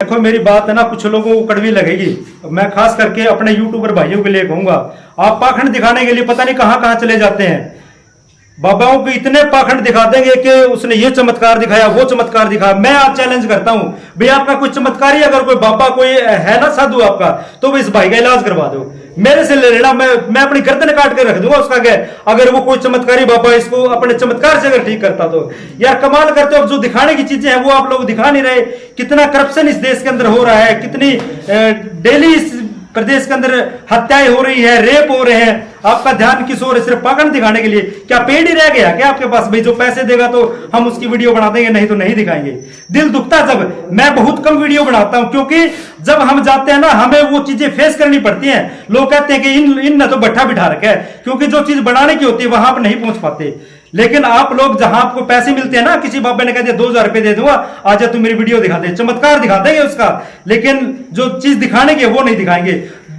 देखो मेरी बात है ना, कुछ लोगों को कड़वी लगेगी। मैं खास करके अपने यूट्यूबर भाइयों के लिए कहूंगा, आप पाखंड दिखाने के लिए पता नहीं कहां कहां चले जाते हैं। बाबाओं को इतने पाखंड दिखा देंगे कि उसने ये चमत्कार दिखाया, वो चमत्कार दिखाया। मैं आप चैलेंज करता हूं भाई, आपका कोई चमत्कार ही अगर कोई बाबा कोई है ना साधु आपका, तो वो इस भाई का इलाज करवा दो, मेरे से ले लेना। मैं अपनी गर्दन काट के रख दूंगा उसका, क्या अगर वो कोई चमत्कारी बाबा इसको अपने चमत्कार से अगर ठीक करता तो। यार कमाल करते हो, अब जो दिखाने की चीजें हैं वो आप लोग दिखा नहीं रहे। कितना करप्शन इस देश के अंदर हो रहा है, कितनी डेली इस प्रदेश के अंदर हत्याएं हो रही है, रेप हो रहे हैं। आपका ध्यान किस ओर है? सिर्फ पाखंड दिखाने के लिए। क्या पेड़ ही रह गया क्या आपके पास? भाई जो पैसे देगा तो हम उसकी वीडियो बना देंगे, नहीं तो नहीं दिखाएंगे। दिल दुखता जब मैं बहुत कम वीडियो बनाता हूं, क्योंकि जब हम जाते हैं ना हमें वो चीजें फेस करनी पड़ती हैं। लोग कहते हैं कि इन ने तो भट्ठा बिठा रखा है, क्योंकि जो चीज बनाने की होती है वहां आप नहीं पहुंच पाते। लेकिन आप लोग जहां आपको पैसे मिलते हैं ना, किसी बाबे ने कह दिया 2000 रुपए दे दूंगा, आज तू मेरी वीडियो दिखा दे, चमत्कार दिखा देंगे उसका, लेकिन जो चीज दिखाने की वो नहीं दिखाएंगे।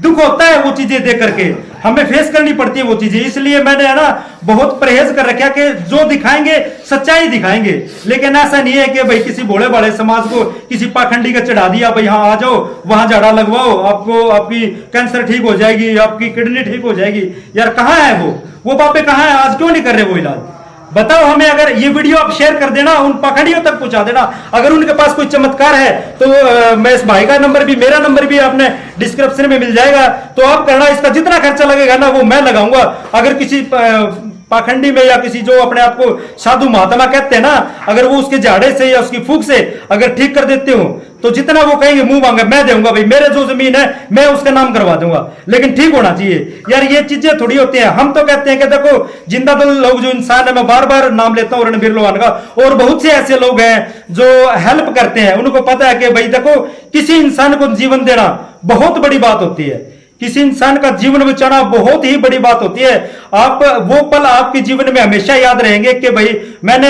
दुख होता है वो चीजें देख करके, हमें फेस करनी पड़ती है वो चीजें। इसलिए मैंने है ना बहुत परहेज कर रखा कि जो दिखाएंगे सच्चाई दिखाएंगे। लेकिन ऐसा नहीं है कि भाई किसी भोले भाले समाज को किसी पाखंडी का चढ़ा दिया, भाई हाँ आ जाओ वहां झाड़ा लगवाओ, आपको आपकी कैंसर ठीक हो जाएगी, आपकी किडनी ठीक हो जाएगी। यार कहाँ है वो बाबे कहाँ है? आज क्यों नहीं कर रहे वो इलाज? बताओ हमें। अगर ये वीडियो आप शेयर कर देना, उन पाखंडियों तक पहुंचा देना। अगर उनके पास कोई चमत्कार है तो मैं इस भाई का नंबर भी, मेरा नंबर भी आपने डिस्क्रिप्शन में मिल जाएगा, तो आप करना। इसका जितना खर्चा लगेगा ना वो मैं लगाऊंगा। अगर किसी पाखंडी में या किसी जो अपने आप को साधु महात्मा कहते हैं ना, अगर वो उसके झाड़े से या उसकी फूंक से अगर ठीक कर देते हो तो जितना वो कहेंगे मुंह मांगे मैं दूंगा। भाई मेरे जो जमीन है मैं उसका नाम करवा दूंगा, लेकिन ठीक होना चाहिए। यार ये चीजें थोड़ी होती हैं। हम तो कहते हैं कि देखो जिंदा दिल लोग जो इंसान है, मैं बार बार नाम लेता हूँ रणबीर लोहान का, और बहुत से ऐसे लोग हैं जो हेल्प करते हैं। उनको पता है कि भाई देखो किसी इंसान को जीवन देना बहुत बड़ी बात होती है, किसी इंसान का जीवन बचाना बहुत ही बड़ी बात होती है। आप वो पल आपके जीवन में हमेशा याद रहेंगे कि भाई मैंने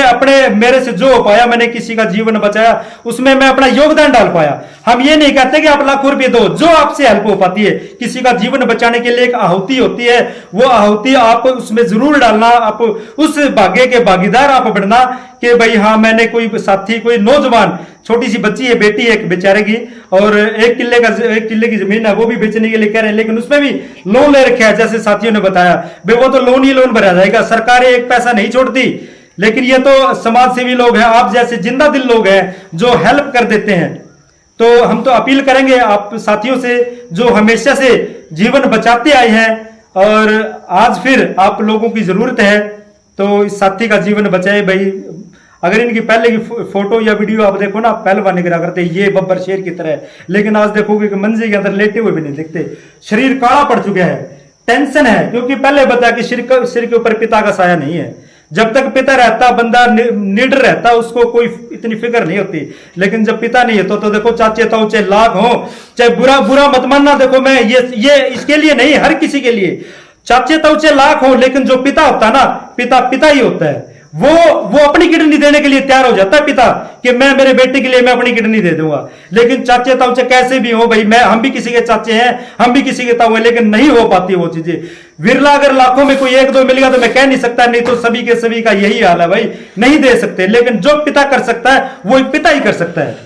मेरे से जो हो पाया, मैंने किसी का जीवन बचाया, उसमें मैं अपना योगदान डाल पाया। हम ये नहीं कहते कि आप लाखों रुपए दो, जो आपसे हेल्प हो पाती है। किसी का जीवन बचाने के लिए एक आहुति होती है, वो आहुति आप उसमें जरूर डालना। आप उस भाग्य के भागीदार आप बनना कि भाई हाँ मैंने कोई साथी, कोई नौजवान, छोटी सी बच्ची है, बेटी है एक बेचारे की, और 1 किले की जमीन है, वो भी बेचने के लिए कह रहे हैं, लेकिन उसमें भी लोन ले रखे है। जैसे साथियों ने बताया भाई वो तो लोन ही लोन भरा जाएगा, सरकारें एक पैसा नहीं छोड़ती। लेकिन ये तो समाज सेवी लोग हैं, आप जैसे जिंदा दिल लोग हैं जो हेल्प कर देते हैं। तो हम तो अपील करेंगे आप साथियों से जो हमेशा से जीवन बचाते आए हैं, और आज फिर आप लोगों की जरूरत है तो इस साथी का जीवन बचाए। भाई अगर इनकी पहले की फोटो या वीडियो आप देखो ना, पहलवानी करा करते ये बब्बर शेर की तरह, लेकिन आज देखोगे कि मंजे के अंदर लेटे हुए भी नहीं दिखते, शरीर काला पड़ चुका है। टेंशन है, क्योंकि पहले बताया कि सिर के ऊपर पिता का साया नहीं है। जब तक पिता रहता बंदा निडर रहता, उसको कोई इतनी फिक्र नहीं होती। लेकिन जब पिता नहीं है तो देखो चाचे ताऊ चाहे लाख हो, चाहे बुरा मत मानना। देखो मैं ये इसके लिए नहीं, हर किसी के लिए चाचे ताऊ चाहे लाख हो, लेकिन जो पिता होता है ना, पिता ही होता है। वो अपनी किडनी देने के लिए तैयार हो जाता है पिता, कि मैं मेरे बेटे के लिए मैं अपनी किडनी दे दूंगा। लेकिन चाचे ताऊ कैसे भी हो भाई, हम भी किसी के चाचे हैं, हम भी किसी के ताऊ हैं, लेकिन नहीं हो पाती वो चीजें। विरला अगर लाखों में कोई 1-2 मिल गया तो मैं कह नहीं सकता, नहीं तो सभी के सभी का यही हाल है भाई, नहीं दे सकते। लेकिन जो पिता कर सकता है वो एक पिता ही कर सकता है।